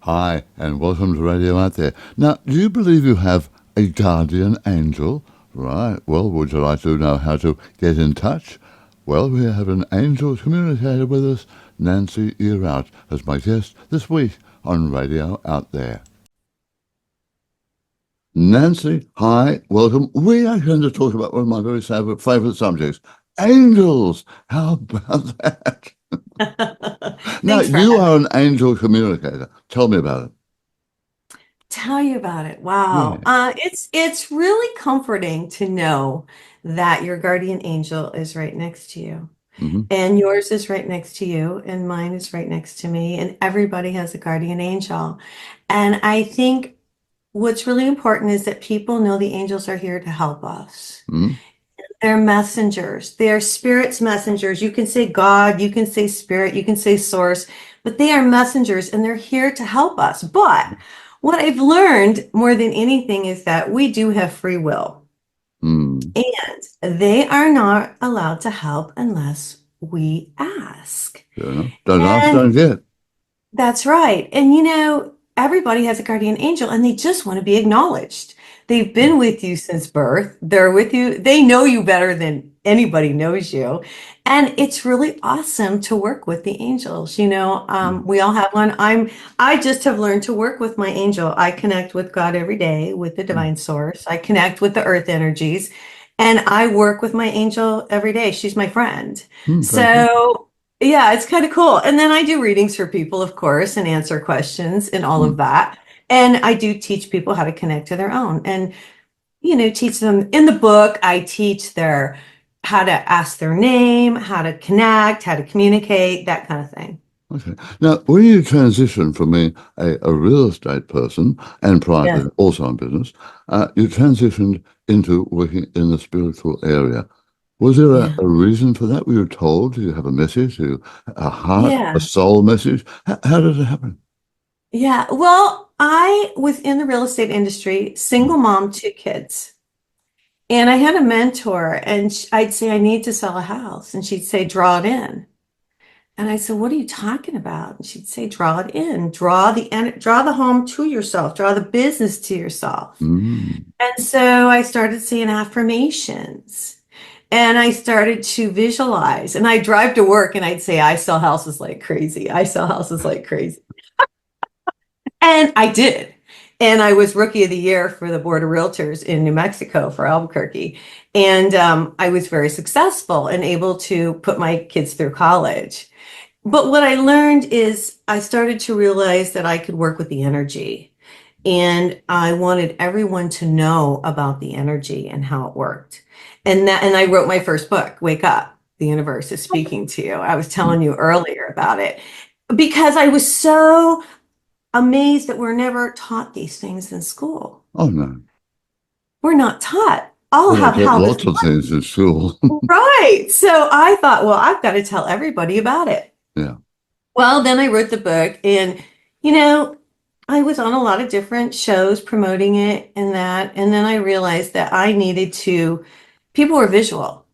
Hi, and welcome to Radio Out There. Now, do you believe you have a guardian angel? Right. Well, would you like to know how to get in touch? Well, we have an angel communicator with us, Nancy Yearout, as my guest this week on Radio Out There. Nancy, hi, welcome. We are going to talk about one of my very favorite subjects, angels. How about that? Now, Thanks for you having are me. an angel communicator. Tell me about it. Tell you about it. Wow. Yeah. It's really comforting to know that your guardian angel is right next to you. Mm-hmm. And yours is right next to you, and mine is right next to me, and everybody has a guardian angel. And I think what's really important is that people know the angels are here to help us. Mm-hmm. They're messengers. They're spirit's messengers. You can say God, you can say spirit, you can say source, but they are messengers and they're here to help us. But what I've learned more than anything is that we do have free will Mm. and they are not allowed to help unless we ask. Fair enough. Don't ask, And don't get. that's right. And everybody has a guardian angel and they just want to be acknowledged. They've been with you since birth. They're with you. They know you better than anybody knows you. And it's really awesome to work with the angels. Mm. We all have one. I just have learned to work with my angel. I connect with God every day, with the Mm. divine source. I connect with the earth energies and I work with my angel every day. She's my friend. Mm, fantastic. So yeah, it's kind of cool. And then I do readings for people, of course, and answer questions and all Mm. of that. And I do teach people how to connect to their own and, teach them in the book. I teach their how to ask their name, how to connect, how to communicate, that kind of thing. Okay. Now, when you transitioned from being a real estate person and prior Yes. to also in business, you transitioned into working in the spiritual area. Was there Yeah. a reason for that? Were you told? Do you have a message? Do you, a heart, a Yeah. soul message? How did it happen? Yeah. Well, I was in the real estate industry, Mm. single mom, two kids. And I had a mentor, and I'd say, I need to sell a house. And she'd say, draw it in. And I said, what are you talking about? And she'd say, draw it in, draw the home to yourself, draw the business to yourself. Mm. And so I started saying affirmations and I started to visualize. And I'd drive to work and I'd say, I sell houses like crazy. I sell houses like crazy. And I did. And I was Rookie of the Year for the Board of Realtors in New Mexico for Albuquerque. And I was very successful and able to put my kids through college. But what I learned is I started to realize that I could work with the energy. And I wanted everyone to know about the energy and how it worked. And I wrote my first book, Wake Up, the Universe is Speaking to You. I was Mm. telling you earlier about it because I was so amazed that we're never taught these things in school. Oh, no. We're not taught all Well, I have taught how this lots of things in school. works. Right. So I thought, well, I've got to tell everybody about it. Yeah. Well, then I wrote the book and, you know, I was on a lot of different shows promoting it and that. And then I realized that I needed to, people were visual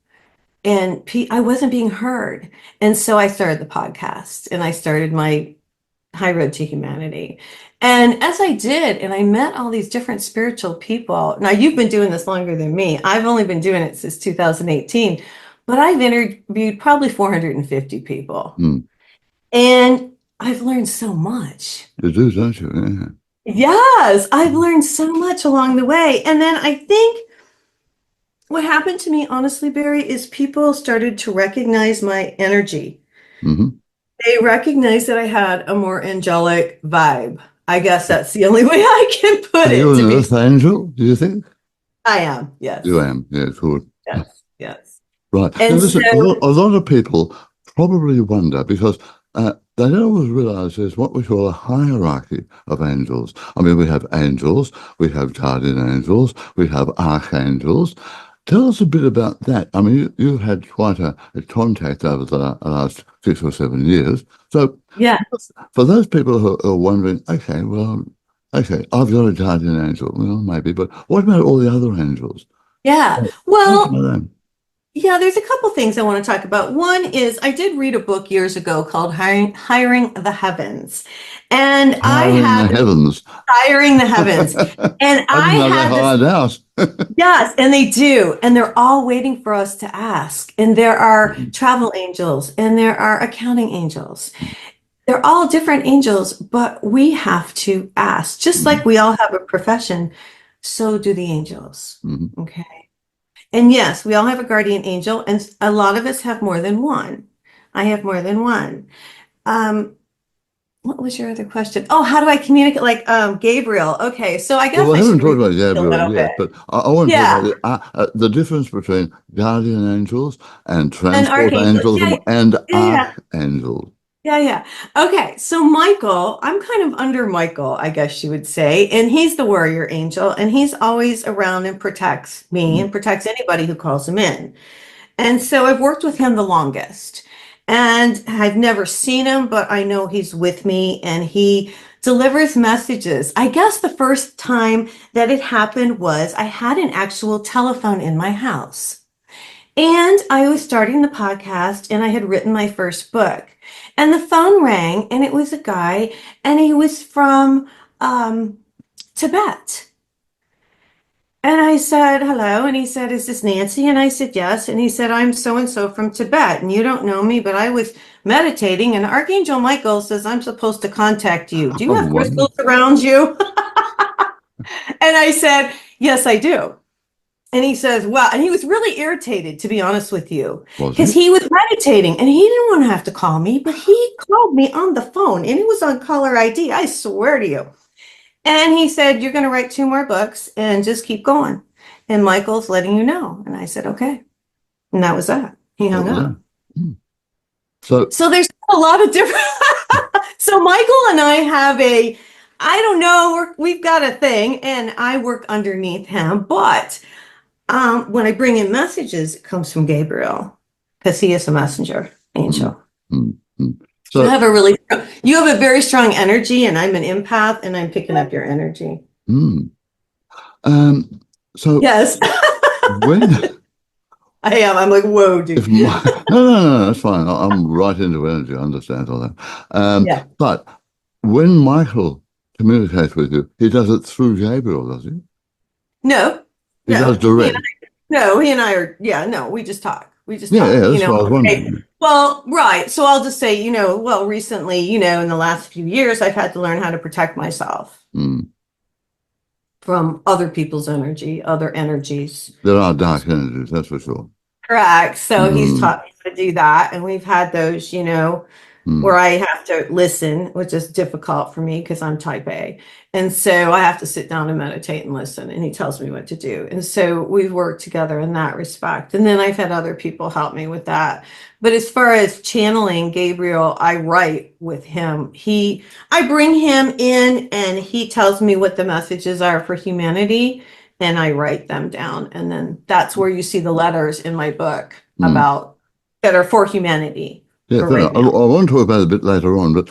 and I wasn't being heard. And so I started the podcast and I started my High Road to Humanity. And as I did, and I met all these different spiritual people. Now, you've been doing this longer than me. I've only been doing it since 2018, but I've interviewed probably 450 people. Mm. And I've learned so much. You do, don't you? Yeah. Yes, I've learned so much along the way. And then I think what happened to me, honestly, Barry, is people started to recognize my energy. Mm-hmm. They recognized that I had a more angelic vibe. I guess that's the only way I can put Are you it an to be. earth angel, do you think? I am. You Yes. am. Yeah, good. Yes. Yes. Right. Now, And listen, so, a lot of people probably wonder because they don't always realize there's what we call a hierarchy of angels. I mean, we have angels, we have guardian angels, we have archangels. Tell us a bit about that. I mean, you've had quite a contact over the last 6 or 7 years. So, yeah. for those people who are wondering, okay, well, okay, I've got a guardian angel. Well, maybe, but what about all the other angels? Yeah. Tell us about Well, them. Yeah, there's a couple things I want to talk about. One is I did read a book years ago called Hiring the Heavens. And I Hiring the had heavens. Hiring the Heavens. And I I didn't know they had this, hired out. yes, and they do. And they're all waiting for us to ask. And there are travel angels and there are accounting angels. They're all different angels, but we have to ask. Just like we all have a profession, so do the angels. Mhm. Okay. And yes, we all have a guardian angel, and a lot of us have more than one. I have more than one. Um, what was your other question? Oh, how do I communicate? Like Gabriel. Okay, so I Well, guess we I haven't should talked read about a Gabriel little bit. yet, but I want to talk Yeah, about the difference between guardian angels and an transport archangel. angels Yeah, and yeah, yeah. archangels. Yeah, yeah. Okay, so Michael, I'm kind of under Michael, I guess you would say, and he's the warrior angel, and he's always around and protects me and protects anybody who calls him in. And so I've worked with him the longest, and I've never seen him, but I know he's with me and he delivers messages. I guess the first time that it happened was I had an actual telephone in my house. And I was starting the podcast and I had written my first book. And the phone rang and it was a guy and he was from Tibet. And I said, hello. And he said, is this Nancy? And I said, yes. And he said, I'm so and so from Tibet. And you don't know me, but I was meditating. And Archangel Michael says, I'm supposed to contact you. Do you Oh, have wonderful. crystals around you? And I said, yes, I do. And he says, wow. And he was really irritated, to be honest with you, Was because he? he was meditating and he didn't want to have to call me, but he called me on the phone and it was on caller ID. I swear to you. And he said, you're going to write two more books and just keep going. And Michael's letting you know. And I said, okay. And that was that. He That hung was up. it. Hmm. So, So there's a lot of different. So Michael and I have I don't know, we've got a thing and I work underneath him, but when I bring in messages, it comes from Gabriel because he is a messenger mm, angel. mm, mm. You So, have you have a very strong energy, and I'm an empath, and I'm picking up your energy. mm. Um, so Yes, when I am. I'm like, whoa, dude. if my no, that's fine. I'm right into energy. I understand all that. Yeah. But when Michael communicates with you, he does it through Gabriel, does he? No, He does no. direct. He and I are, yeah, no, we just talk. We just Yeah, talk, yeah, that's what I was Okay. wondering. Well, right. So I'll just say, well, recently, in the last few years, I've had to learn how to protect myself Mm. from other people's energy, other energies. There are dark energies, that's for sure. Correct. So he's Mm, taught me how to do that. And we've had those, where mm, I have to listen, which is difficult for me because I'm type A. And so I have to sit down and meditate and listen. And he tells me what to do. And so we've worked together in that respect. And then I've had other people help me with that. But as far as channeling Gabriel, I write with him. I bring him in and he tells me what the messages are for humanity. And I write them down. And then that's where you see the letters in my book mm. about that are for humanity Yeah, for fair right enough. I now. want to talk about it a bit later on, but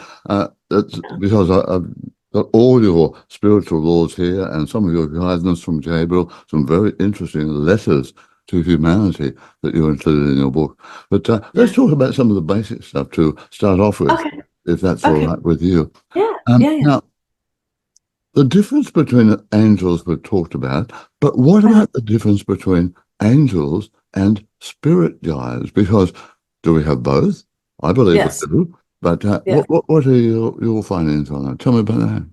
that's because I've got all your spiritual laws here and some of your guidance from Gabriel, some very interesting letters to humanity that you included in your book. But let's Yeah. talk about some of the basic stuff to start off with, Okay. if that's all Okay. right with you. Yeah. Yeah. Yeah. Now, the difference between angels we've talked about, but what Uh-huh. about the difference between angels and spirit guides? Because do we have both? I believe we Yes. do. But Yeah. what are your findings on that? Tell me about that.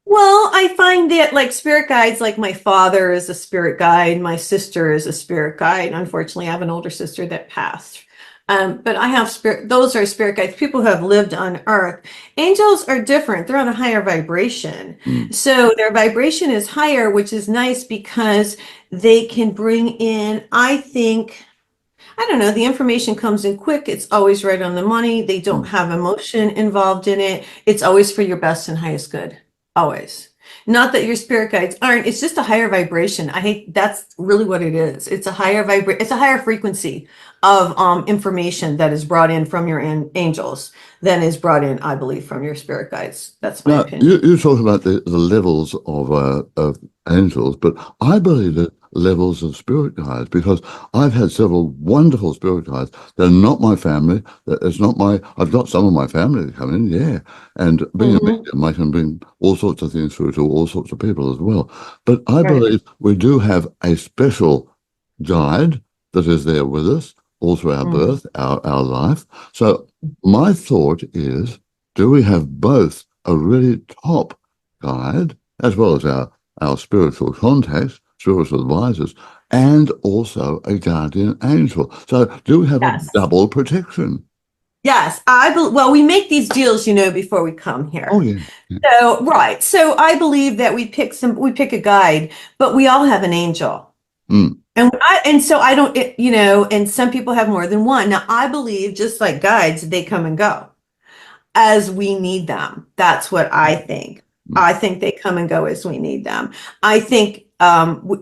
Well, I find that like spirit guides, like my father is a spirit guide, my sister is a spirit guide. Unfortunately, I have an older sister that passed. But I have those are spirit guides, people who have lived on earth. Angels are different. They're on a higher vibration. Mm, So their vibration is higher, which is nice because they can bring in, I think, I don't know, the information comes in quick. It's always right on the money. They don't mm, have emotion involved in it. It's always for your best and highest good. Always. Not that your spirit guides aren't, it's just a higher vibration. That's really what it is. It's a higher it's a higher frequency of information that is brought in from your angels than is brought in, I believe, from your spirit guides. That's my Now, opinion. you talk about the levels of angels, but I believe that levels of spirit guides, because I've had several wonderful spirit guides. They're not my family. It's not my. I've got some of my family to come in, yeah. And being a Hmm. medium, I can bring all sorts of things through to all sorts of people as well. But I Right. believe we do have a special guide that is there with us all through our Mhm. birth, our life. So my thought is, do we have both a really top guide, as well as our spiritual contacts, spiritual advisors, and also a guardian angel? So do we have a Yes. double protection? Yes. Well, we make these deals, before we come Oh, here. yeah. Yeah. So, right. So I believe that we pick a guide, but we all have an angel. Mm, And so I don't, and some people have more than one. Now, I believe just like guides, they come and go as we need them. That's what I think. mm, I think they come and go as we need them. I think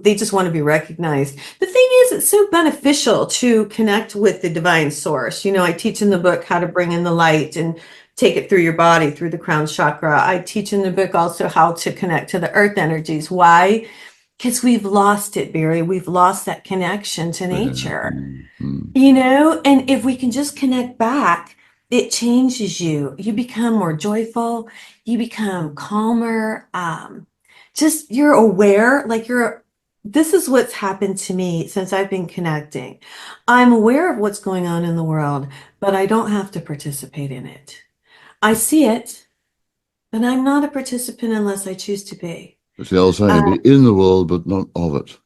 they just want to be recognized. The thing is, it's so beneficial to connect with the divine source. I teach in the book how to bring in the light and take it through your body, through the crown chakra. I teach in the book also how to connect to the earth energies. Why? Because we've lost it, Barry. We've lost that connection to yeah, nature. mm. And if we can just connect back, it changes you. You become more joyful, you become calmer. Just you're aware, like this is what's happened to me since I've been connecting. I'm aware of what's going on in the world, but I don't have to participate in it. I see it, but I'm not a participant unless I choose to be. It's the old saying, Uh, be in the world, but not of it.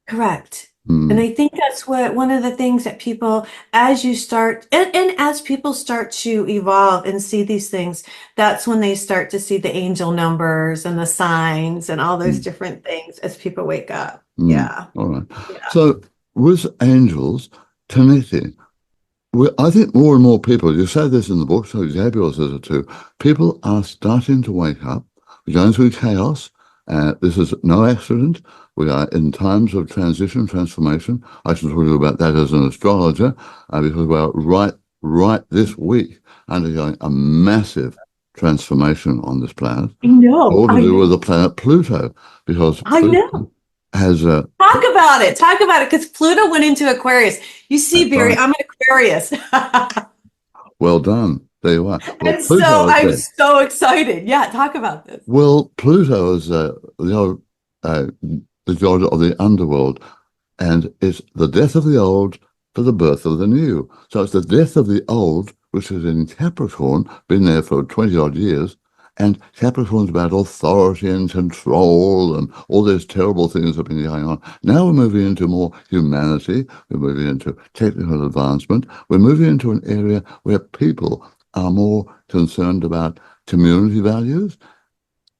Correct. And Mm, I think that's what one of the things that people, as you start, and as people start to evolve and see these things, that's when they start to see the angel numbers and the signs and all those mm, different things as people wake up. mm. Yeah. All right. Yeah. So with angels connecting, I think more and more people, you say this in the book, so Gabriel says it too, people are starting to wake up. We're going through chaos. This is no accident. We are in times of transition, transformation. I should talk to you about that as an astrologer, because we're right this week undergoing a massive transformation on this planet, I know. all to I do know. with the planet Pluto, because I know. Pluto has a... Talk about it. Talk about it. Because Pluto went into Aquarius. You see, That's Barry, right. I'm an Aquarius. Well done. There you are. Well, And so Pluto is I'm there. so excited. Yeah, talk about this. Well, Pluto is uh, the god of the underworld, and it's the death of the old for the birth of the new. So it's the death of the old, which is in Capricorn, been there for 20 odd years. And Capricorn's about authority and control and all those terrible things that have been going on. Now we're moving into more humanity. We're moving into technical advancement. We're moving into an area where people are more concerned about community values.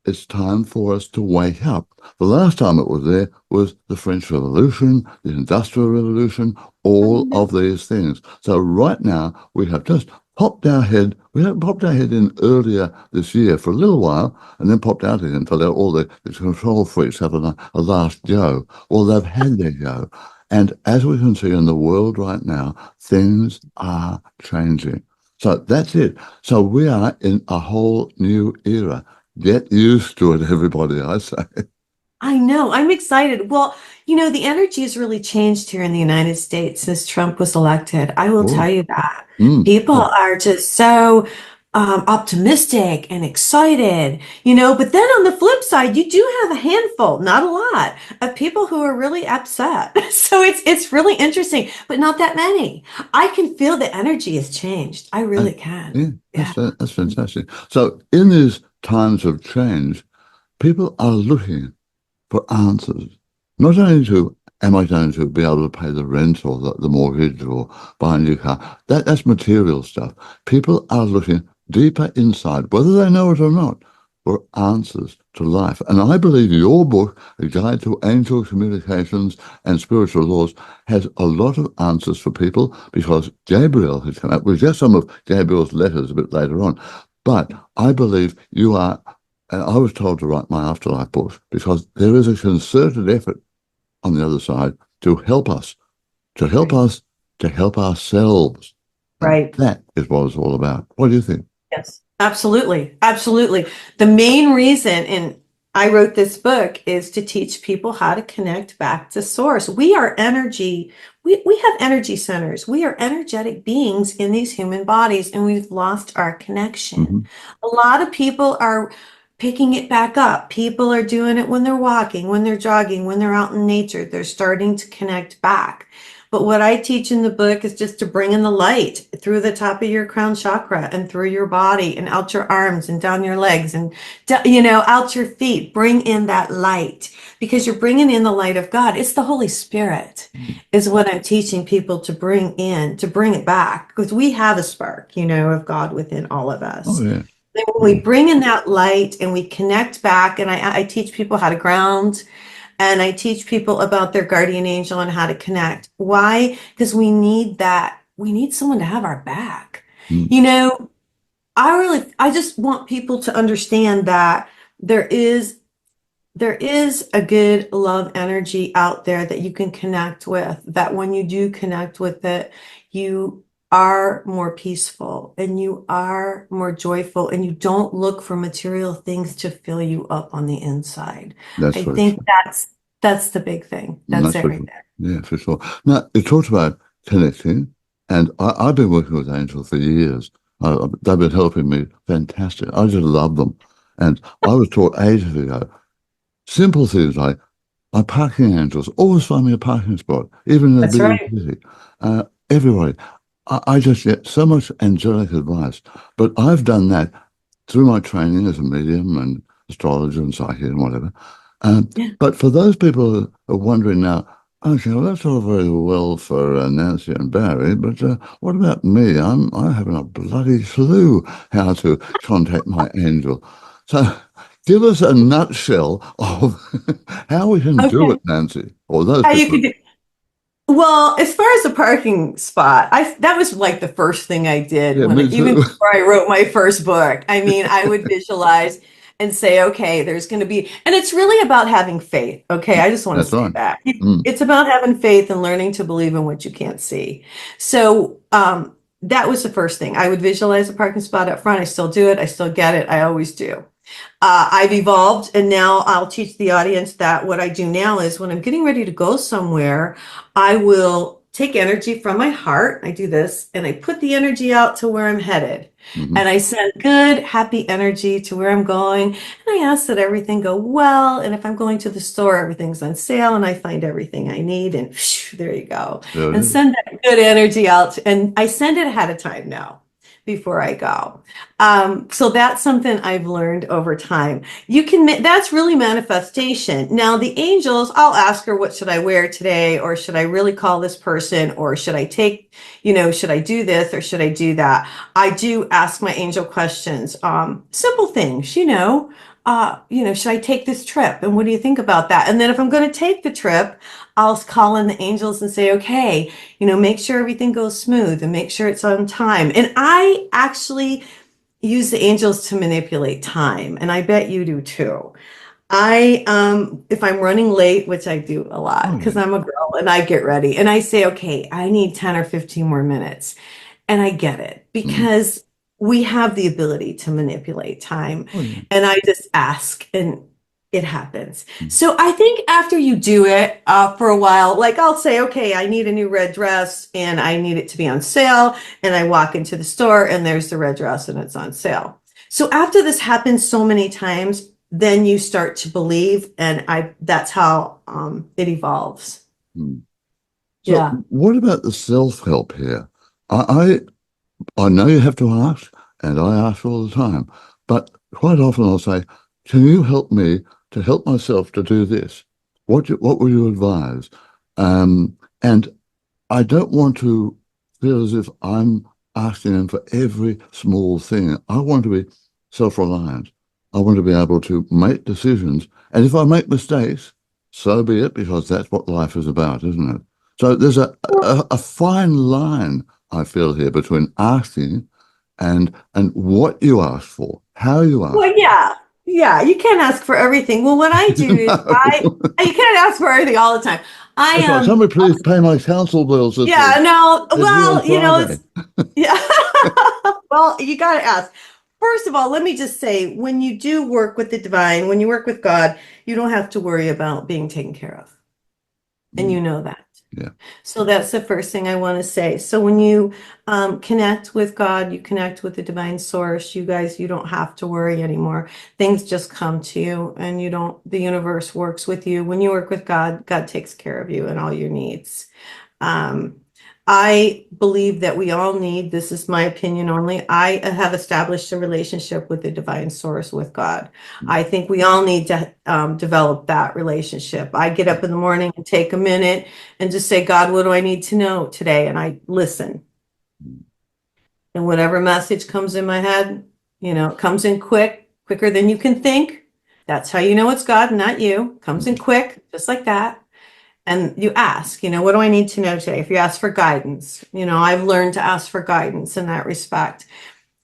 It's time for us to wake up. The last time it was there was the French Revolution, the Industrial Revolution, I all know. of these things. So right now we have just popped our head. We have popped our head in earlier this year for a little while, and then popped out again until all the control freaks have a last go, or they've had their go. And as we can see in the world right now, things are changing. So that's it. So we are in a whole new era. Get used to it, everybody, I say. I know. I'm excited. Well, the energy has really changed here in the United States since Trump was elected. I will tell Oh, you that. mm, People are just so optimistic and excited, but then on the flip side, you do have a handful, not a lot, of people who are really upset. So it's really interesting, but not that many. I can feel the energy has changed. I uh, really can. yeah, Yeah. that's fantastic. So in these times of change, people are looking for answers, not only to, am I going to be able to pay the rent or the mortgage or buy a new car? That's material stuff. People are looking deeper inside, whether they know it or not, for answers to life. And I believe your book, A Guide to Angel Communications and Spiritual Laws, has a lot of answers for people, because Gabriel has come out. We'll get some of Gabriel's letters a bit later on. But I believe you are, and I was told to write my afterlife books because there is a concerted effort on the other side to help us, to help Right. us to help ourselves. And Right. that is what it's all about. What do you think? Yes, absolutely. Absolutely. The main reason, and I wrote this book, is to teach people how to connect back to source. We are energy. We have energy centers. We are energetic beings in these human bodies, and we've lost our connection. Mm-hmm. A lot of people are picking it back up. People are doing it when they're walking, when they're jogging, when they're out in nature. They're starting to connect back. But what I teach in the book is just to bring in the light through the top of your crown chakra and through your body and out your arms and down your legs and, out your feet. Bring in that light because you're bringing in the light of God. It's the Holy Spirit is what I'm teaching people to bring in, to bring it back because we have a spark, of God within all of Oh, us. yeah. And when we bring in that light and we connect back, and I teach people how to ground. And I teach people about their guardian angel and how to connect. Why? Because we need that. We need someone to have our back. Mm. You know, I just want people to understand that there is there is a good love energy out there that you can connect with, that when you do connect with it, you are more peaceful and you are more joyful and you don't look for material things to fill you up on the inside. That's I very think true. that's the big thing. That's That's it for right sure. there. Yeah, for sure. Now, you talked about connecting, and I've been working with Angel for years. They've been helping me fantastic. I just love them. And I was taught ages ago, simple things like my parking angels always find me a parking spot, even in a That's busy right. city. Everybody. I just get so much angelic advice. But I've done that through my training as a medium and astrologer and psychic and whatever. Um, Yeah. but for those people who are wondering now, okay, well, that's all very well for Nancy and Barry, but what about me? I haven't a bloody clue how to contact my angel. So give us a nutshell of how we can do it, Okay. Nancy, or those How you people. could do Well, as far as the parking spot, I that was like the first thing I did Yeah, when me even too. before I wrote my first book. I mean, I would visualize and say, okay, there's going to be, and it's really about having faith. Okay, I just want to That's say right. that Mm, it's about having faith and learning to believe in what you can't see. So, that was the first thing. I would visualize a parking spot up front. I still do it. I still get it. I always do. I've evolved, and now I'll teach the audience that what I do now is when I'm getting ready to go somewhere, I will take energy from my heart. I do this, and I put the energy out to where I'm headed. hmm. And I send good, happy energy to where I'm going. And I ask that everything go well. And if I'm going to the store, everything's on sale, and I find everything I need. And there you go. There it And is. send that good energy out. And I send it ahead of time now before I go. So that's something I've learned over time. That's really manifestation. Now, the angels, I'll ask her, what should I wear today? Or should I really call this person? Or should I should I do this or should I do that? I do ask my angel questions, simple things, should I take this trip? And what do you think about that? And then if I'm going to take the trip, I'll call in the angels and say, okay, make sure everything goes smooth and make sure it's on time. And I actually use the angels to manipulate time, and I bet you do too. If I'm running late, which I do a lot Oh, because yeah. I'm a girl and I get ready and I say, okay, I need 10 or 15 more minutes. And I get it Mm. because we have the ability to manipulate time. Oh, yeah. And I just ask and it happens. Mm. So I think after you do it for a while, like I'll say, okay, I need a new red dress and I need it to be on sale. And I walk into the store and there's the red dress and it's on sale. So after this happens so many times, then you start to believe, and that's how it evolves. Mm. So Yeah. what about the self-help here? I I know you have to ask, and I ask all the time, but quite often I'll say, can you help me to help myself to do this? What would you advise? And I don't want to feel as if I'm asking them for every small thing. I want to be self-reliant. I want to be able to make decisions. And if I make mistakes, so be it, because that's what life is about, isn't it? So there's a fine line, I feel here, between asking and what you ask for, how you ask Well, yeah, yeah, you can't ask for everything. Well, what I do is for. you can't ask for everything all the time. I That's right. Somebody please pay my council bills this yeah, week. no, It's due on well, Friday. it's yeah. Well, you got to ask. First of all, let me just say, when you do work with the divine, when you work with God, you don't have to worry about being taken care of. And you know that. Yeah. So that's the first thing I want to say. So when you connect with God, you connect with the divine source, you guys, you don't have to worry anymore. Things just come to you and you don't, the universe works with you. When you work with God, God takes care of you and all your needs. Um, I believe that we all need, this is my opinion only, I have established a relationship with the divine source, with God. I think we all need to develop that relationship. I get up in the morning and take a minute and just say, God, what do I need to know today? And I listen. And whatever message comes in my head, it comes in quicker than you can think. That's how you know it's God, not you. It comes in quick, just like that. And you ask, what do I need to know today? If you ask for guidance, I've learned to ask for guidance in that respect.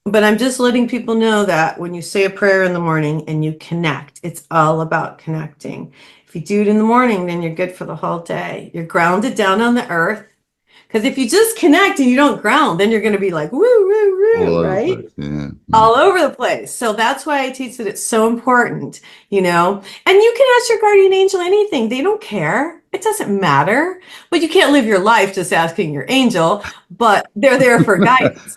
But I'm just letting people know that when you say a prayer in the morning and you connect, it's all about connecting. If you do it in the morning, then you're good for the whole day. You're grounded down on the earth. Because if you just connect and you don't ground, then you're going to be like, woo, woo, All woo, over the right? place. Yeah. All over the place. So that's why I teach that it's so important, And you can ask your guardian angel anything. They don't care. It doesn't matter. But you can't live your life just asking your angel, but they're there for guidance,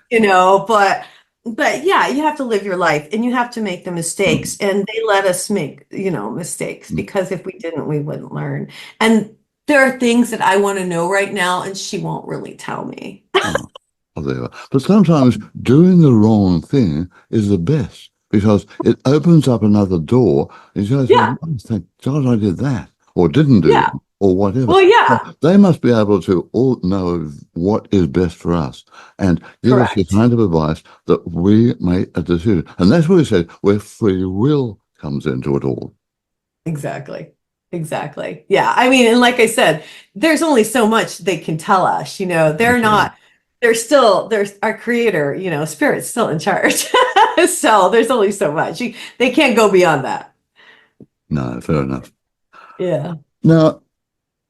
But yeah, you have to live your life and you have to make the mistakes. And they let us make, mistakes, because if we didn't, we wouldn't learn. And there are things that I want to know right now, and she won't really tell me. Oh, well, there you are. But sometimes doing the wrong thing is the best because it opens up another door. And you go, Yeah, oh, thank God I did that or didn't do yeah. that or whatever. Well, So yeah, they must be able to all know what is best for us and give us the correct. kind of advice that we make a decision. And that's what we said, where free will comes into it all. Exactly. Exactly. Yeah. I mean, and like I said, there's only so much they can tell us, they're That's right. not, there's our creator, spirit's still in charge. So there's only so much. They can't go beyond that. No, fair enough. Yeah. Now,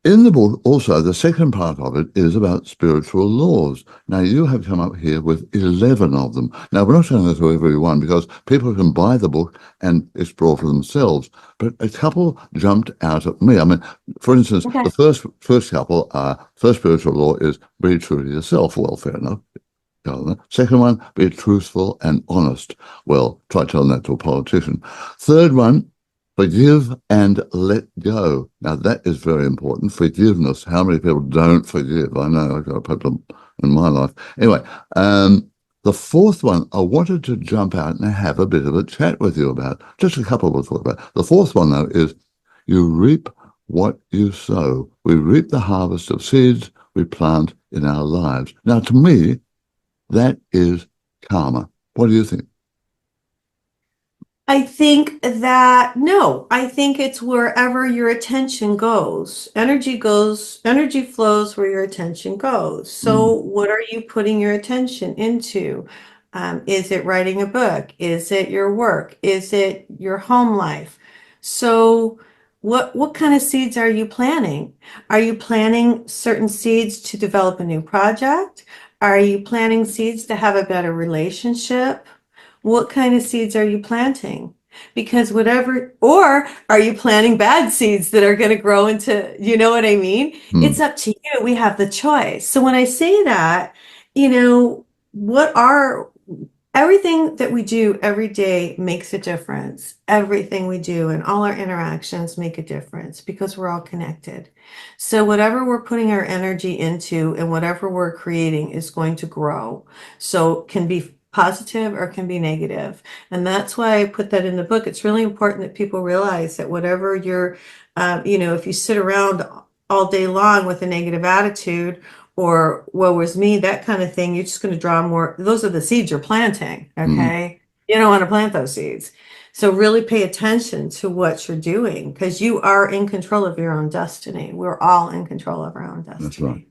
in the book, also, the second part of it is about spiritual laws. Now, you have come up here with 11 of them. Now, we're not going to go through every one because people can buy the book and explore for themselves. But a couple jumped out at me. I mean, for instance, Okay. the first couple first spiritual law is be true to yourself. Well, fair enough. Second one, be truthful and honest. Well, try telling that to a politician. Third one, forgive and let go. Now, that is very important. Forgiveness. How many people don't forgive? I know I've got a problem in my life. Anyway, the fourth one, I wanted to jump out and have a bit of a chat with you about. Just a couple we'll talk about. The fourth one, though, is you reap what you sow. We reap the harvest of seeds we plant in our lives. Now, to me, that is karma. What do you think? I think that no, I think it's wherever your attention goes. Energy flows where your attention goes. So, Mm, what are you putting your attention into? Is it writing a book? Is it your work? Is it your home life? So, what kind of seeds are you planting? Are you planting certain seeds to develop a new project? Are you planting seeds to have a better relationship? What kind of seeds are you planting? Because or are you planting bad seeds that are going to grow into, you know what I mean? mm, It's up to you. We have the choice. So when I say that, you know, what are everything that we do every day makes a difference. Everything we do and all our interactions make a difference because we're all connected. So whatever we're putting our energy into and whatever we're creating is going to grow. So it can be positive or can be negative. And that's why I put that in the book. It's really important that people realize that whatever if you sit around all day long with a negative attitude or woe was me, that kind of thing, you're just going to draw more. Those are the seeds you're planting. mm. Okay. You don't want to plant those seeds. So really pay attention to what you're doing because you are in control of your own destiny. We're all in control of our own That's right. destiny.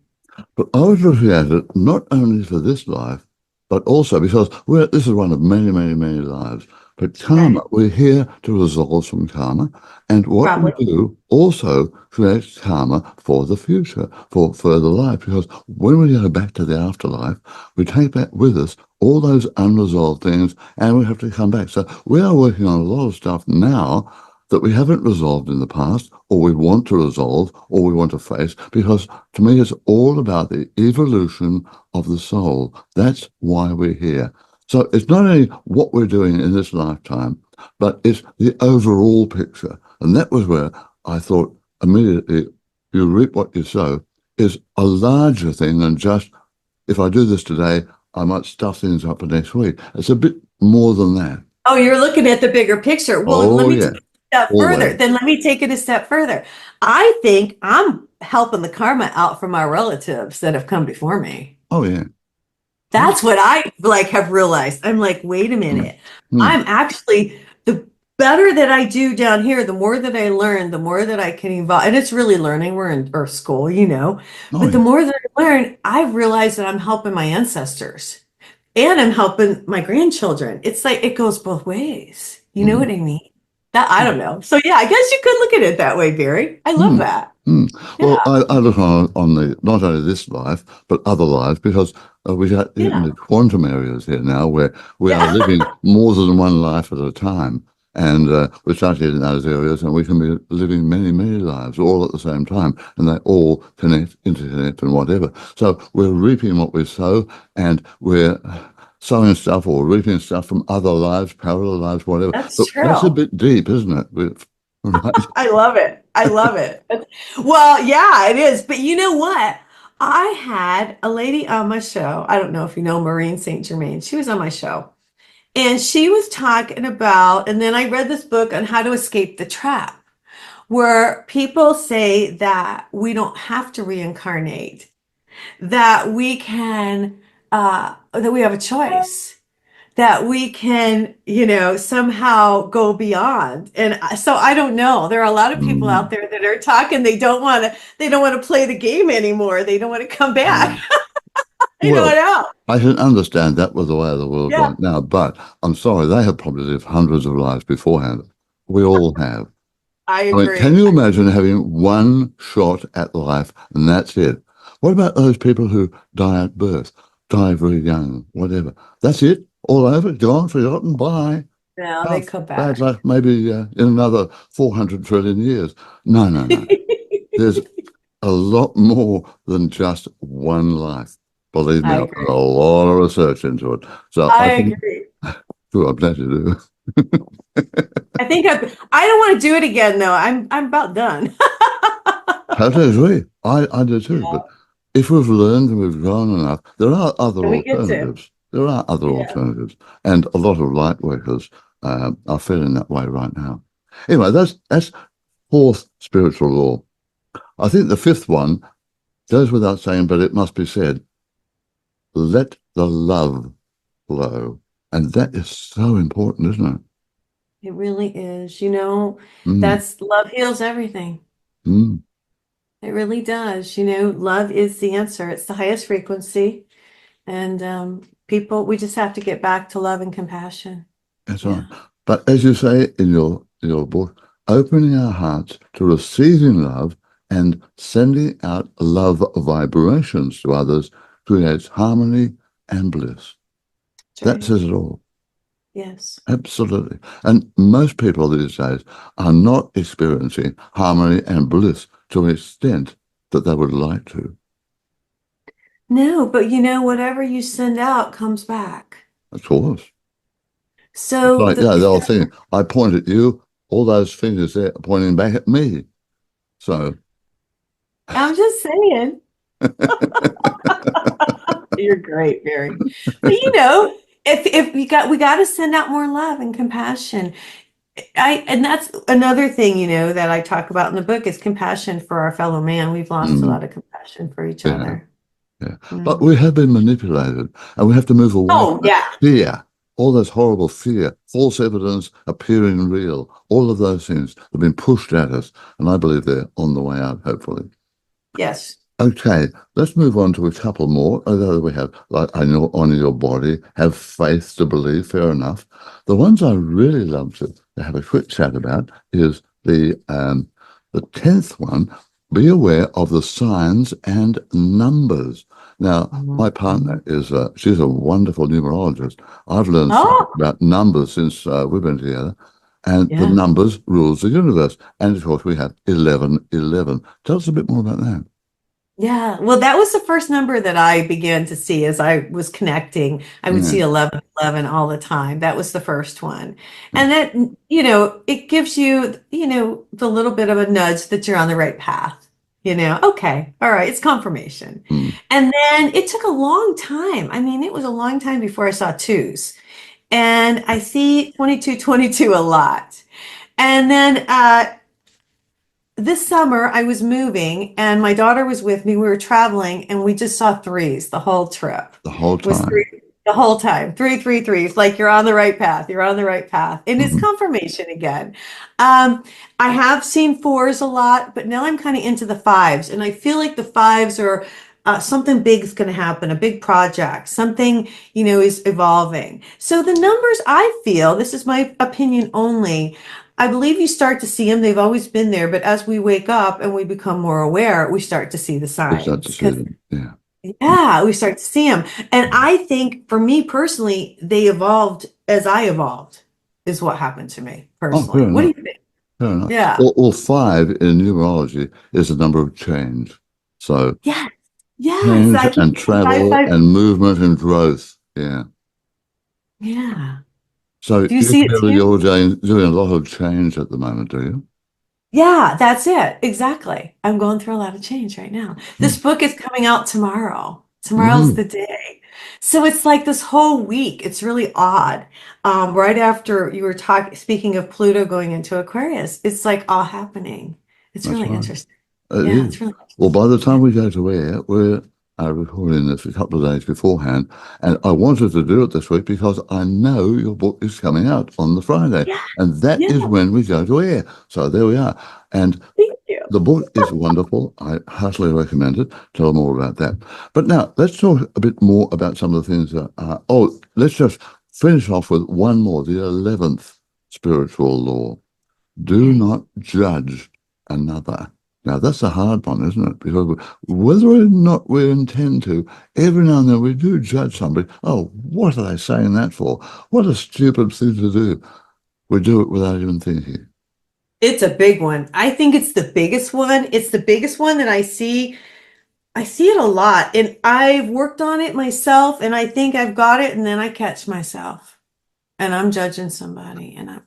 But I was looking at it not only for this life, but also because this is one of many, many, many lives. But karma, Right. we're here to resolve some karma. And what we Probably. do also creates karma for the future, for further life. Because when we go back to the afterlife, we take back with us all those unresolved things and we have to come back. So we are working on a lot of stuff now that we haven't resolved in the past, or we want to resolve, or we want to face, because to me it's all about the evolution of the soul. That's why we're here. So it's not only what we're doing in this lifetime, but it's the overall picture. And that was where I thought immediately, you reap what you sow, is a larger thing than just, if I do this today, I might stuff things up for next week. It's a bit more than that. Oh, you're looking at the bigger picture. Well, let Oh, me take yeah, it a step further. always. Then let me take it a step further. I think I'm helping the karma out for my relatives that have come before me. Oh, yeah. Yeah. That's what I like have realized. I'm like, wait a Mm. minute. Mm. I'm actually the better that I do down here, the more that I learn, the more that I can evolve. And it's really learning. We're in Earth school, you know. Oh, But the yeah. more that I learn, I realize that I'm helping my ancestors and I'm helping my grandchildren. It's like it goes both ways. You know Mm. what I mean? That I don't know. So yeah, I guess you could look at it that way, Barry. I love Mm. that. Mm. Well, Yeah. I look on the not only this life but other lives, because we got even Yeah. the quantum areas here now where we are Yeah. living more than one life at a time, and we're starting in those areas, and we can be living many lives all at the same time, and they all connect, interconnect, and whatever. So we're reaping what we sow, and we're sowing stuff or reaping stuff from other lives, parallel lives, whatever. That's But that's a true. bit deep, isn't it? Right? I love it. I love it. Well, yeah, it is. But you know what? I had a lady on my show. I don't know if you know Maureen St. Germain. She was on my show. And she was talking about, and then I read this book on how to escape the trap, where people say that we don't have to reincarnate, that we can, that we have a choice, that we can, somehow go beyond. And so I don't know. There are a lot of people out Mm. there that are talking. They don't want to play the game anymore. They don't want to come back. Mm. I don't Well, know. I can understand that with the way of the world Yeah, right now, but I'm sorry, they have probably lived hundreds of lives beforehand. We all have. I I mean, can agree. you imagine having one shot at life and that's it? What about those people who die at birth, die very young, whatever? That's it, all over, gone, forgotten, bye. No, they Oh, come bad back. luck, maybe in another 400 trillion years. No, no, no. There's a lot more than just one life. Believe me, I I've done a agree. lot of research into it. So I I think, agree. sure, I'm glad you do. I don't want to do it again though. I'm about done. Totally agree. I do too. But Yeah. if we've learned and we've grown enough, there are other And we get to. alternatives. There are other Yeah. alternatives. And a lot of light workers are feeling that way right now. Anyway, that's fourth spiritual law. I think the fifth one goes without saying, but it must be said, let the love flow. And that is so important, isn't it? It really is. Mm. That's love heals everything. Mm. It really does. Love is the answer. It's the highest frequency. And we just have to get back to love and compassion. That's right. Yeah. But as you say in your book, opening our hearts to receiving love and sending out love vibrations to others creates harmony and bliss. That's That right. says it all. Yes. Absolutely. And most people these days are not experiencing harmony and bliss to an extent that they would like to. No, but whatever you send out comes back. Of course. It's So like, yeah, the old thing. I point at you, all those fingers there are pointing back at me. So I'm just saying. You're great, Mary. But if we got to send out more love and compassion. And that's another thing, that I talk about in the book is compassion for our fellow man. We've lost a mm, lot of compassion for each yeah. other. Yeah, but Mhm. we have been manipulated and we have to move away Oh, from it. yeah. Fear, all this horrible fear, false evidence appearing real, all of those things have been pushed at us. And I believe they're on the way out, hopefully. Yes. Okay, let's move on to a couple more. Although we have, like, I know, honor your body, have faith to believe, fair enough. The ones I really love to have a quick chat about is the 10th one, be aware of the signs and numbers. Now, my partner is, she's a wonderful numerologist. I've learned so much Oh, about numbers since we've been together. And the yeah. numbers rules the universe. And of course, we have 1111. Tell us a bit more about that. Yeah, well, that was the first number that I began to see as I was connecting. I would Yeah. see 1111 all the time. That was the first one. Yeah. And that, it gives you, the little bit of a nudge that you're on the right path. Okay, all right, it's confirmation. Mm. And then it took a long time. I mean, it was a long time before I saw twos. And I see 2222 a lot. And then this summer I was moving and my daughter was with me. We were traveling and we just saw threes the whole trip. The whole Was time. three the whole time. Three, three, threes. Like you're on the right path. You're on the right path. And it's Mhm. confirmation again. Um, I have seen fours a lot, but now I'm kind of into the fives. And I feel like the fives are something big is going to happen, a big project, something, is evolving. So the numbers I feel, this is my opinion only, I believe you start to see them. They've always been there, but as we wake up and we become more aware, we start to see the We start to signs. see Because them. Yeah. yeah, we start to see them. And I think for me personally, they evolved as I evolved, is what happened to me Oh, fair personally. What do enough. you think? Fair enough. Yeah. Well, five in numerology is the number of change. So Yes. Yes. change I keep and saying five, travel five. and movement and growth. Yeah. Yeah. So Do you you see it feel too? you're doing a lot of change at the moment, do you? Yeah, that's it. Exactly. I'm going through a lot of change right now. Hmm. This book is coming out tomorrow. Tomorrow's Mm. the day. So it's like this whole week. It's really odd. Right after you were talking, speaking of Pluto going into Aquarius, it's like all happening. It's That's really right. interesting. It Yeah, is. it's really Well, interesting. by the Yeah. time we go to air, we're recording this a couple of days beforehand, and I wanted to do it this week because I know your book is coming out on the Friday, Yeah. and that Yeah. is when we go to air. So there we are. And Thank you. the book is wonderful. I heartily recommend it. Tell more about that. But now let's talk a bit more about some of the things that are. Oh, let's just finish off with one more, the 11th spiritual law. Do Okay. not judge another. Now, that's a hard one, isn't it? Because whether or not we intend to, every now and then we do judge somebody. Oh, what are they saying that for? What a stupid thing to do. We do it without even thinking. It's a big one. I think it's the biggest one. It's the biggest one that I see. I see it a lot, and I've worked on it myself, and I think I've got it, and then I catch myself, and I'm judging somebody, and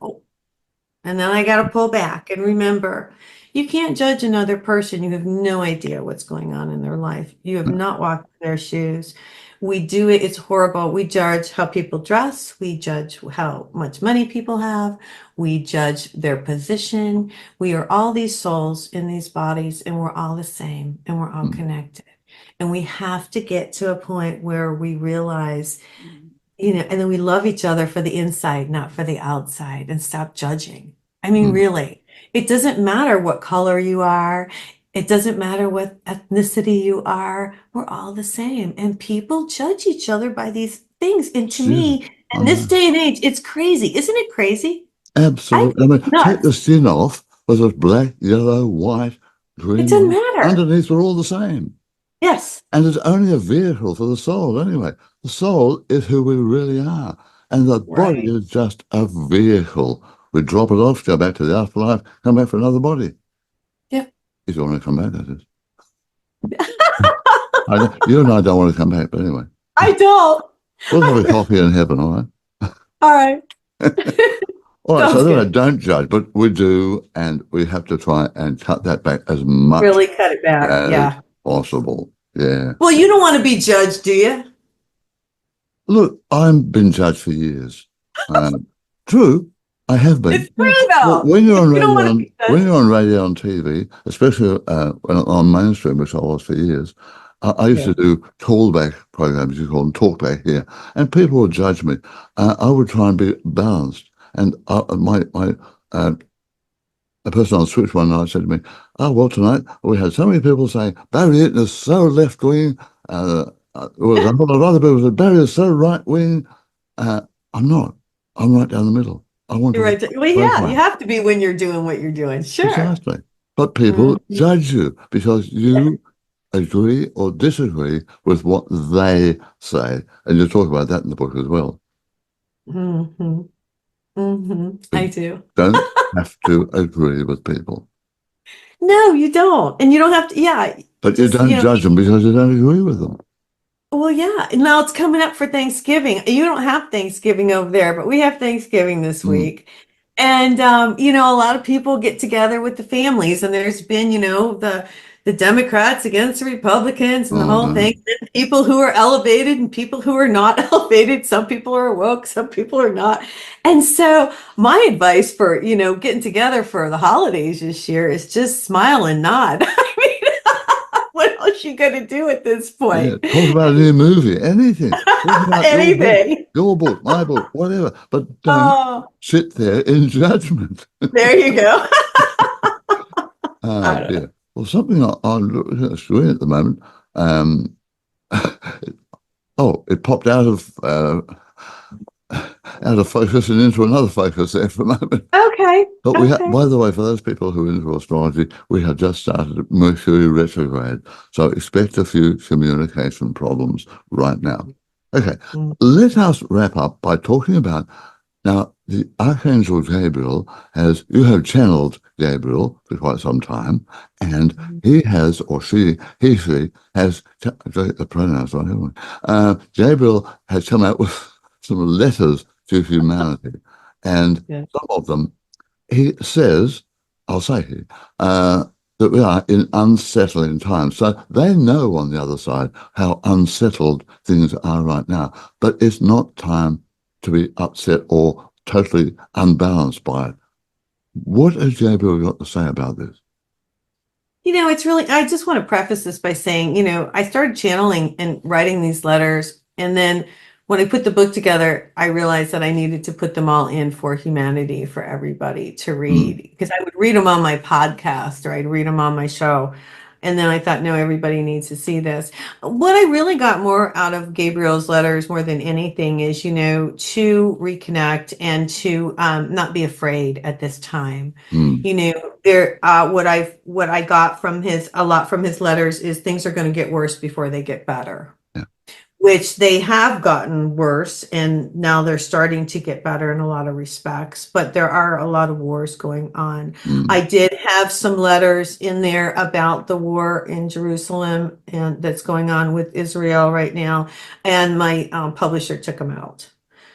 and then I got to pull back and remember, you can't judge another person. You have no idea what's going on in their life. You have not walked in their shoes. We do it, it's horrible. We judge how people dress, we judge how much money people have, we judge their position. We are all these souls in these bodies, and we're all the same, and we're all Mm, connected. And we have to get to a point where we realize, and then we love each other for the inside, not for the outside, and stop judging. I mean, mm. really, it doesn't matter what color you are. It doesn't matter what ethnicity you are. We're all the same. And people judge each other by these things. And to Stupid. me, I in this know. day and age, it's crazy. Isn't it crazy? I think Absolutely. I it's mean, take the nuts. skin off, whether it's black, yellow, white, It green, doesn't or matter. underneath, we're all the same. Yes. And it's only a vehicle for the soul anyway. The soul is who we really are. And the body Right. is just a vehicle. We drop it off, go back to the afterlife, come back for another body. Yep. If you want to come back, that is. You and I don't want to come back, but anyway. I don't. We'll have a coffee in heaven, all All right. right? All right, so Sounds anyway, good. don't judge, but we do, and we have to try and cut that back as much Really cut it back. as Yeah. possible. Yeah. Well, you don't want to be judged, do you? Look, I've been judged for years. True, I have been. It's Yeah. true Well, though. when you're on You don't radio, want to be when judged. you're on radio and TV, especially on mainstream, which I was for years, I used Yeah. to do callback programs, you call them talkback here, and people would judge me. I would try and be balanced, and my uh, a person on Switch one night said to me, "Oh, well, tonight we had so many people saying Barry Eaton is so left wing. There was a lot of other people said Barry is so right wing. Uh, I'm not. I'm right down the middle. I want You're to right. Well, both yeah, you ways. have to be when you're doing what you're doing. Sure. Precisely. But people Mhm. judge you because you agree or disagree with what they say. And you talk about that in the book as well. Hmm. Hmm. I You do. don't have to agree with people, No, you don't. And you don't have to, yeah, but you just, don't judge them because you don't agree with them. well, yeah. And now it's coming up for Thanksgiving. You don't have Thanksgiving over there, but we have Thanksgiving this Mm. week. And a lot of people get together with the families, and there's been, the Democrats against the Republicans and the Oh, whole no. thing. And people who are elevated and people who are not elevated. Some people are woke, some people are not. And so my advice for, getting together for the holidays this year is just smile and nod. I mean, what else you gonna do at this Yeah, point? talk about a new movie, anything. Talk about Anything. your book, my book, whatever. But don't Oh, sit there in judgment. there you go. Oh I don't know. dear. Well, something I'm looking at the screen at the moment. Um, it popped out of focus and into another focus there for a moment. Okay. But we have, Okay. by the way, for those people who are into astrology, we have just started Mercury retrograde. So expect a few communication problems right now. Okay, Mm, let us wrap up by talking about now the Archangel Gabriel you have channeled Gabriel for quite some time, and mm, he has, or she has, the pronouns, right, haven't we? Gabriel has come out with some letters to humanity, and yeah. some of them he says, I'll say he, that we are in unsettling times. So they know on the other side how unsettled things are right now. But it's not time to be upset or totally unbalanced by it. What has Gabriel got to say about this? It's really, I just want to preface this by saying, I started channeling and writing these letters. And then when I put the book together, I realized that I needed to put them all in for humanity, for everybody to read. Mm, Because I would read them on my podcast or I'd read them on my show. And then I thought, no, everybody needs to see this. What I really got more out of Gabriel's letters more than anything is, to reconnect and to not be afraid at this time. mm, There what I got from his a lot from his letters is things are going to get worse before they get better, yeah, which they have gotten worse, and now they're starting to get better in a lot of respects, but there are a lot of wars going on. mm, I did have some letters in there about the war in Jerusalem and that's going on with Israel right now, and my publisher took them out.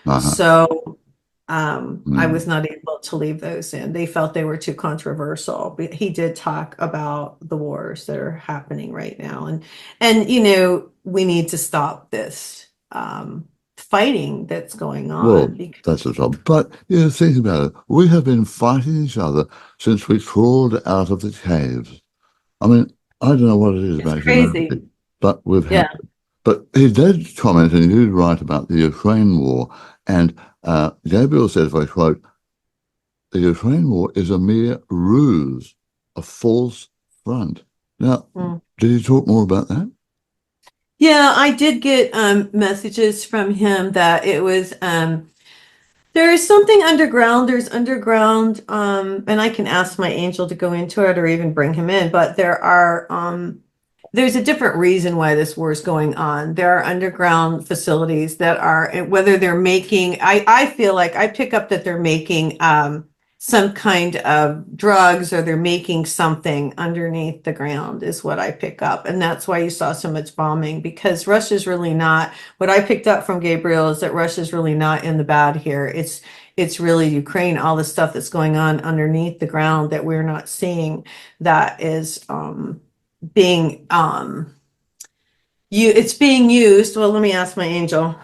uh-huh, So I mm. was not able to leave those in. They felt they were too controversial. But he did talk about the wars that are happening right now, and we need to stop this fighting that's going Well, on. Because that's the trouble. But think about it. We have been fighting each other since we crawled out of the caves. I mean, I don't know what it is it's about crazy. humanity, but we've had. Yeah. But he did comment, and he did write about the Ukraine war. And Gabriel says, if I quote, the Ukraine war is a mere ruse, a false front. Now, Mm. did he talk more about that? Yeah, I did get messages from him that it was there is something underground. There's underground, and I can ask my angel to go into it or even bring him in, but there's a different reason why this war is going on. There are underground facilities that are, and whether they're making, I feel like I pick up that they're making some kind of drugs or they're making something underneath the ground is what I pick up. And that's why you saw so much bombing, because Russia's really not, what I picked up from Gabriel is that Russia's really not in the bad here. It's really Ukraine, all the stuff that's going on underneath the ground that we're not seeing, that is being it's being used. Well, let me ask my angel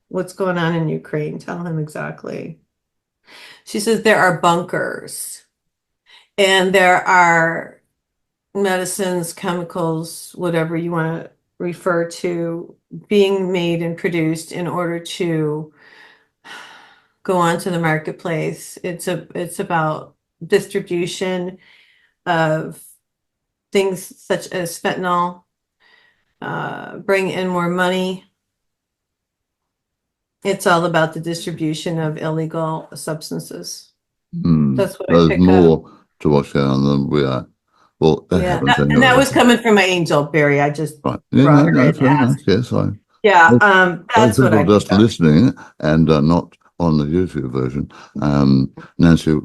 what's going on in Ukraine. Tell him exactly. She says there are bunkers and there are medicines, chemicals, whatever you want to refer to, being made and produced in order to go onto the marketplace. It's about distribution of things such as fentanyl, bring in more money. It's all about the distribution of illegal substances. That's what I There's pick up. more to what's going on than we are. Well, that Yeah, happens and that anyway. was coming from my angel, Barry. I just Right. Yeah, brought no, her no, in fair enough. as. Yes, Yeah, those that's what I people pick just up. listening and not on the YouTube version, Nancy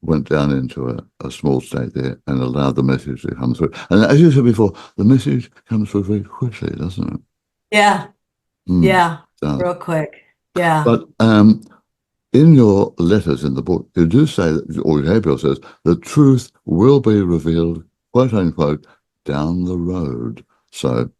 went down into a small state there and allowed the message to come through. And as you said before, the message comes through very quickly, doesn't it? Yeah, Mm, yeah, so, real quick. Yeah. but in your letters in the book, you do say that, or Gabriel says, the truth will be revealed, quote unquote, down the road. So,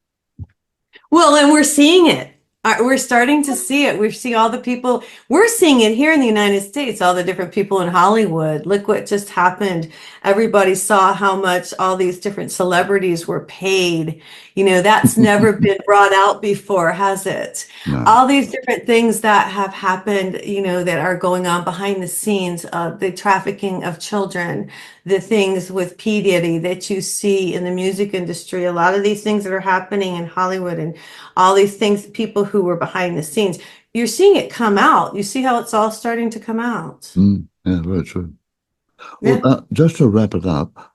Well, and we're seeing it. We're starting to see it. We see all the people. We're seeing it here in the United States, all the different people in Hollywood. Look what just happened. Everybody saw how much all these different celebrities were paid. That's never been brought out before, has it? no. All these different things that have happened, that are going on behind the scenes, the trafficking of children, the things with P. Diddy that you see in the music industry, a lot of these things that are happening in Hollywood and all these things, people who were behind the scenes, you're seeing it come out. You see how it's all starting to come out. Yeah, very true. Well, Yeah. just to wrap it up,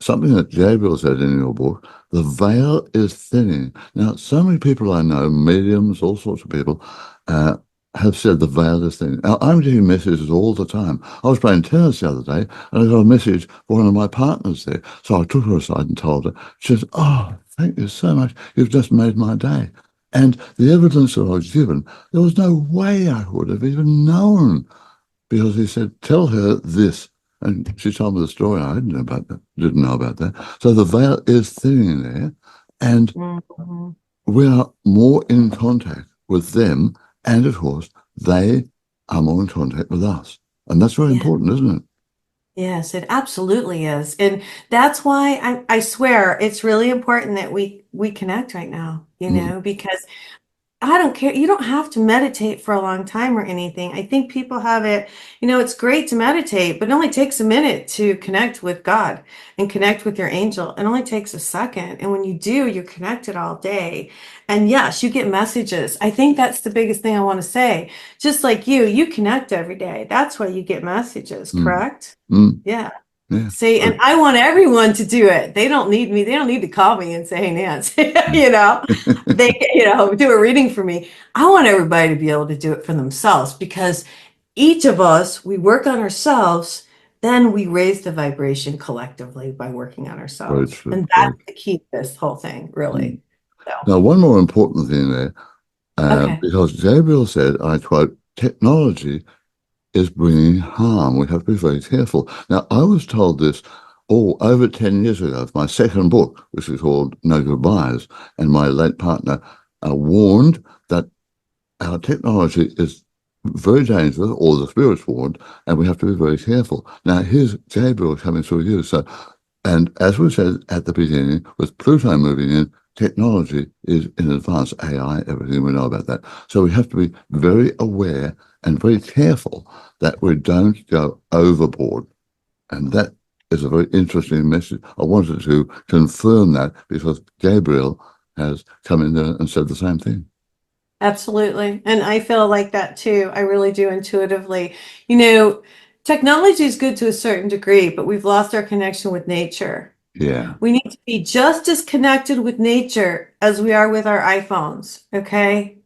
something that Gabriel said in your book, the veil is thinning. Now, so many people I know, mediums, all sorts of people, have said the veil is thinning. Now, I'm getting messages all the time. I was playing tennis the other day, and I got a message for one of my partners there. So I took her aside and told her, she says, "Oh, thank you so much. You've just made my day." And the evidence that I was given, there was no way I would have even known, because he said, "Tell her this." And she told me the story. I didn't know about that. Didn't know about that. So the veil is thinning there, and Mhm. we are more in contact with them, and of course, they are more in contact with us, and that's very Yeah. important, isn't it? Yes, it absolutely is. And that's why I swear it's really important that we connect right now, Mm, because I don't care. You don't have to meditate for a long time or anything. I think people have it, it's great to meditate, but it only takes a minute to connect with God and connect with your angel. It only takes a second. And when you do, you're connected all day. And yes, you get messages. I think that's the biggest thing I want to say. Just like you connect every day. That's why you get messages, mm, correct? mm, Yeah. yeah. See, and I want everyone to do it. They don't need me. They don't need to call me and say, "Hey, Nancy," they, do a reading for me. I want everybody to be able to do it for themselves, because each of us, we work on ourselves, then we raise the vibration collectively by working on Very ourselves. true. And Very that's the key to this whole thing, true. really. So, Now, one more important thing there, okay. because Gabriel said, I quote, technology is bringing harm. We have to be very careful. Now, I was told this over 10 years ago, my second book, which is called No Goodbyes, and my late partner warned that our technology is very dangerous, or the spirit's warned, and we have to be very careful. Now, here's Gabriel coming through you. So, and as we said at the beginning, with Pluto moving in, technology is in advance, AI, everything we know about that. So we have to be very aware and very careful that we don't go overboard. And that is a very interesting message. I wanted to confirm that because Gabriel has come in there and said the same thing. Absolutely. And I feel like that too. I really do intuitively. Technology is good to a certain degree, but we've lost our connection with nature. Yeah, We need to be just as connected with nature as we are with our iPhones, okay?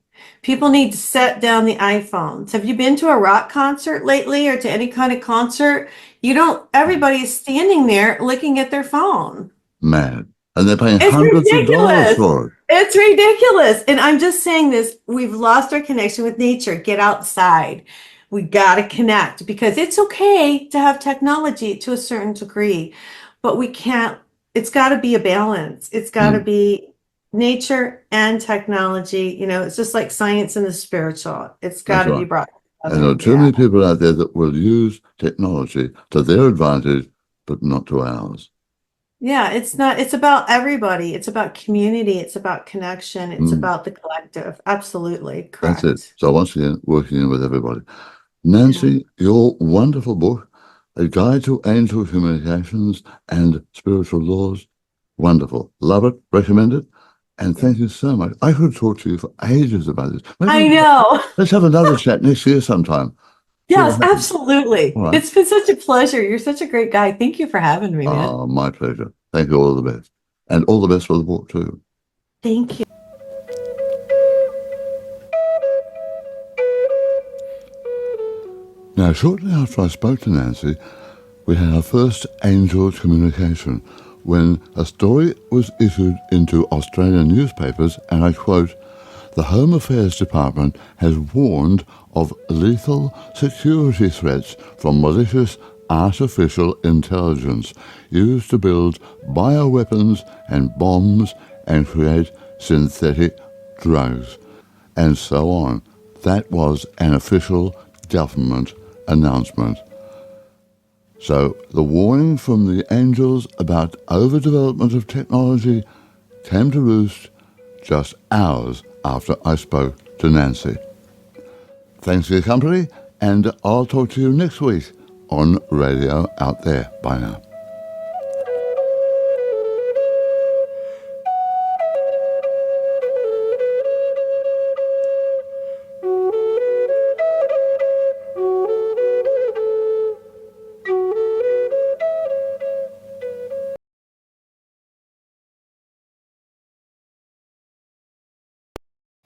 People need to set down the iPhones. Have you been to a rock concert lately, or to any kind of concert? Everybody is standing there looking at their phone. mad. And they're paying It's hundreds of dollars ridiculous. for it. It's ridiculous. And I'm just saying this, we've lost our connection with nature. Get outside. We got to connect, because it's okay to have technology to a certain degree, but we can't, it's got to be a balance. It's got to Mm, be nature and technology. It's just like science and the spiritual. It's got that's to be right. brought And there are together. too Yeah. many people out there that will use technology to their advantage, but not to ours. Yeah, it's not, it's about everybody. It's about community. It's about connection. It's Mm, about the collective. Absolutely that's it. correct. So once again, working in with everybody. Yeah. Nancy, your wonderful book. A Guide to Angel Communications and Spiritual Laws. Wonderful. Love it. Recommend it. And thank you so much. I could talk to you for ages about this. I know. Let's have another chat next year sometime. Yes, absolutely. All right. It's been such a pleasure. You're such a great guy. Thank you for having me, man. Oh, my pleasure. Thank you. All the best. And all the best for the book, too. Thank you. Now, shortly after I spoke to Nancy, we had our first Angel communication when a story was issued into Australian newspapers, and I quote, "The Home Affairs Department has warned of lethal security threats from malicious artificial intelligence used to build bioweapons and bombs and create synthetic drugs," and so on. That was an official government announcement. So the warning from the angels about overdevelopment of technology came to roost just hours after I spoke to Nancy. Thanks for your company, and I'll talk to you next week on Radio Out There. Bye now.